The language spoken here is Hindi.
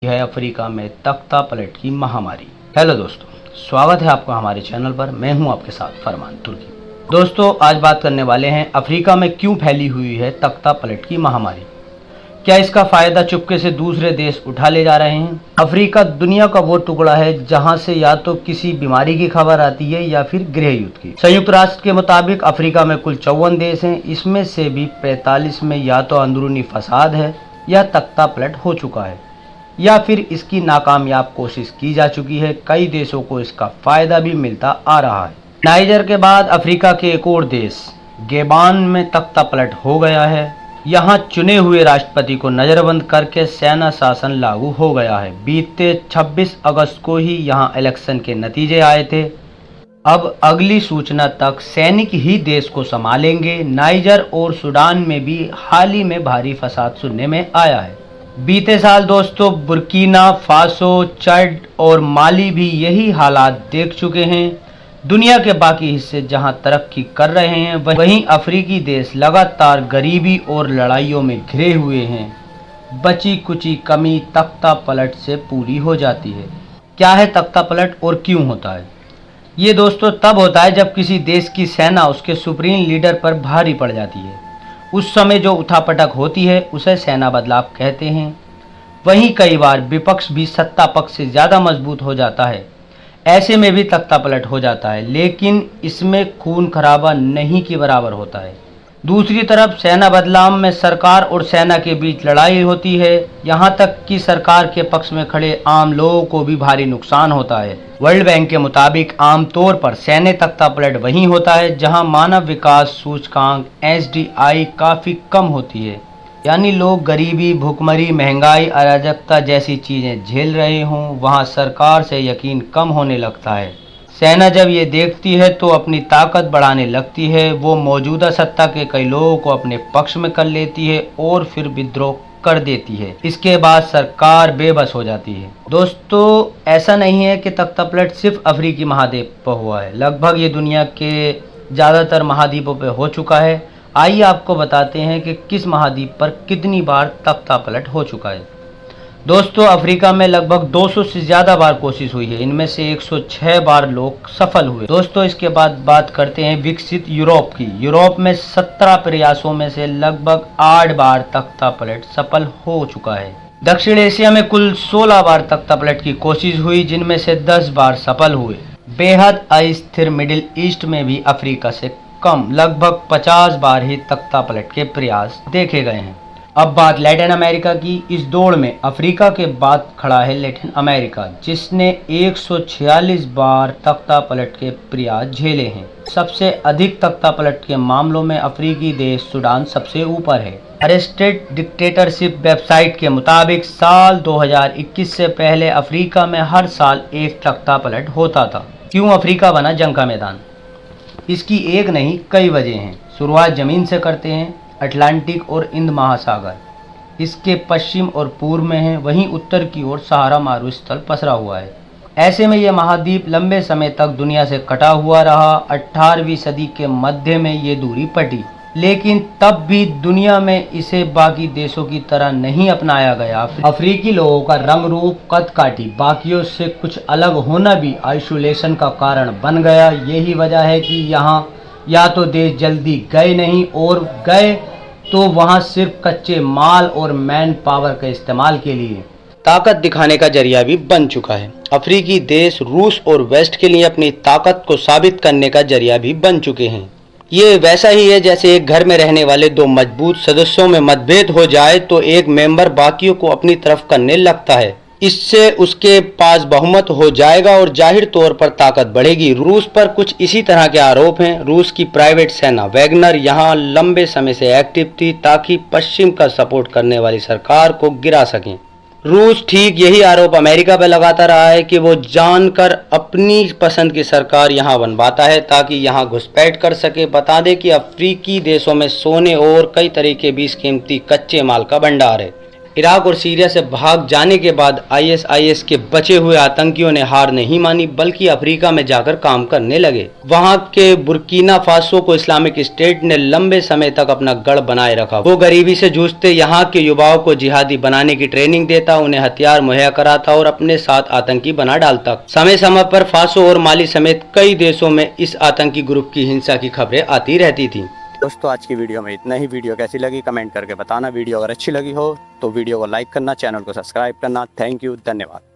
है अफ्रीका में तख्ता पलट की महामारी। हेलो दोस्तों, स्वागत है आपका हमारे चैनल पर। मैं हूं आपके साथ फरमान तुर्की। दोस्तों, आज बात करने वाले हैं अफ्रीका में क्यों फैली हुई है तख्ता पलट की महामारी। क्या इसका फायदा चुपके से दूसरे देश उठा ले जा रहे हैं। अफ्रीका दुनिया का वो टुकड़ा है जहां से या तो किसी बीमारी की खबर आती है या फिर गृह युद्ध की। संयुक्त राष्ट्र के मुताबिक अफ्रीका में कुल 54 देश हैं। इसमें से भी 45 में या तो अंदरूनी फसाद है या तख्ता पलट हो चुका है या फिर इसकी नाकामयाब कोशिश की जा चुकी है। कई देशों को इसका फायदा भी मिलता आ रहा है। नाइजर के बाद अफ्रीका के एक और देश गेबान में तख्ता पलट हो गया है। यहाँ चुने हुए राष्ट्रपति को नजरबंद करके सेना शासन लागू हो गया है। बीते 26 अगस्त को ही यहाँ इलेक्शन के नतीजे आए थे। अब अगली सूचना तक सैनिक ही देश को संभालेंगे। नाइजर और सूडान में भी हाल ही में भारी फसाद सुनने में आया है। बीते साल दोस्तों बुर्किना फासो, चड और माली भी यही हालात देख चुके हैं। दुनिया के बाकी हिस्से जहां तरक्की कर रहे हैं, वहीं अफ्रीकी देश लगातार गरीबी और लड़ाइयों में घिरे हुए हैं। बची कुची कमी तख्ता पलट से पूरी हो जाती है। क्या है तख्ता पलट और क्यों होता है? ये दोस्तों तब होता है जब किसी देश की सेना उसके सुप्रीम लीडर पर भारी पड़ जाती है। उस समय जो उठापटक होती है उसे सेना बदलाव कहते हैं। वहीं कई बार विपक्ष भी सत्ता पक्ष से ज़्यादा मजबूत हो जाता है। ऐसे में भी तख्ता पलट हो जाता है, लेकिन इसमें खून खराबा नहीं के बराबर होता है। दूसरी तरफ सेना बदलाव में सरकार और सेना के बीच लड़ाई होती है। यहाँ तक कि सरकार के पक्ष में खड़े आम लोगों को भी भारी नुकसान होता है। वर्ल्ड बैंक के मुताबिक आमतौर पर सैन्य तख्ता पलट वहीं होता है जहां मानव विकास सूचकांक SDI काफ़ी कम होती है। यानी लोग गरीबी, भुखमरी, महंगाई, अराजकता जैसी चीज़ें झेल रहे हों, वहां सरकार से यकीन कम होने लगता है। सेना जब ये देखती है तो अपनी ताकत बढ़ाने लगती है। वो मौजूदा सत्ता के कई लोगों को अपने पक्ष में कर लेती है और फिर विद्रोह कर देती है। इसके बाद सरकार बेबस हो जाती है। दोस्तों, ऐसा नहीं है कि तख्ता पलट सिर्फ अफ्रीकी महाद्वीप पर हुआ है। लगभग ये दुनिया के ज़्यादातर महाद्वीपों पर हो चुका है। आइए आपको बताते हैं कि किस महाद्वीप पर कितनी बार तख्ता पलट हो चुका है। दोस्तों, अफ्रीका में लगभग 200 से ज़्यादा बार कोशिश हुई है। इनमें से 106 बार लोग सफल हुए। दोस्तों, इसके बाद बात करते हैं विकसित यूरोप की। यूरोप में 17 प्रयासों में से लगभग 8 बार तख्ता पलट सफल हो चुका है। दक्षिण एशिया में कुल 16 बार तख्ता पलट की कोशिश हुई, जिनमें से 10 बार सफल हुए। बेहद अस्थिर मिडिल ईस्ट में भी अफ्रीका से कम लगभग 50 बार ही तख्ता पलट के प्रयास देखे गए हैं। अब बात लैटिन अमेरिका की। इस दौड़ में अफ्रीका के बाद खड़ा है लैटिन अमेरिका, जिसने 146 बार तख्ता पलट के प्रयास झेले हैं। सबसे अधिक तख्ता पलट के मामलों में अफ्रीकी देश सूडान सबसे ऊपर है। अरेस्टेड डिक्टेटरशिप वेबसाइट के मुताबिक साल 2021 से पहले अफ्रीका में हर साल एक तख्ता पलट होता था। क्यों अफ्रीका बना जंग का मैदान? इसकी एक नहीं कई वजह हैं। शुरुआत जमीन से करते हैं। अटलांटिक और हिंद महासागर इसके पश्चिम और पूर्व में है। वहीं उत्तर की ओर सहारा मारुस्थल पसरा हुआ है। ऐसे में यह महाद्वीप लंबे समय तक दुनिया से कटा हुआ रहा। 18वीं सदी के मध्य में ये दूरी पटी, लेकिन तब भी दुनिया में इसे बाकी देशों की तरह नहीं अपनाया गया। अफ्रीकी लोगों का रंग रूप, कद काठी बाकियों से कुछ अलग होना भी आइसोलेशन का कारण बन गया। यही वजह है कि यहाँ या तो देश जल्दी गए नहीं, और गए तो वहाँ सिर्फ कच्चे माल और मैन पावर के इस्तेमाल के लिए ताकत दिखाने का जरिया भी बन चुका है। अफ्रीकी देश रूस और वेस्ट के लिए अपनी ताकत को साबित करने का जरिया भी बन चुके हैं। ये वैसा ही है जैसे एक घर में रहने वाले दो मजबूत सदस्यों में मतभेद हो जाए तो एक मेंबर बाकियों को अपनी तरफ करने लगता है। इससे उसके पास बहुमत हो जाएगा और जाहिर तौर पर ताकत बढ़ेगी। रूस पर कुछ इसी तरह के आरोप हैं। रूस की प्राइवेट सेना वैगनर यहाँ लंबे समय से एक्टिव थी ताकि पश्चिम का सपोर्ट करने वाली सरकार को गिरा सकें। रूस ठीक यही आरोप अमेरिका पर लगाता रहा है कि वो जानकर अपनी पसंद की सरकार यहाँ बनवाता है ताकि यहाँ घुसपैठ कर सके। बता दें कि अफ्रीकी देशों में सोने और कई तरह के बीज कीमती कच्चे माल का भंडार है। इराक और सीरिया से भाग जाने के बाद ISIS के बचे हुए आतंकियों ने हार नहीं मानी, बल्कि अफ्रीका में जाकर काम करने लगे। वहां के बुर्किना फासो को इस्लामिक स्टेट ने लंबे समय तक अपना गढ़ बनाए रखा। वो गरीबी से जूझते यहाँ के युवाओं को जिहादी बनाने की ट्रेनिंग देता, उन्हें हथियार मुहैया कराता और अपने साथ आतंकी बना डालता। समय समय पर फासो और माली समेत कई देशों में इस आतंकी ग्रुप की हिंसा की खबरें आती रहती थी। दोस्तों आज की वीडियो में इतना ही। वीडियो कैसी लगी कमेंट करके बताना। वीडियो अगर अच्छी लगी हो तो वीडियो को लाइक करना, चैनल को सब्सक्राइब करना। थैंक यू, धन्यवाद।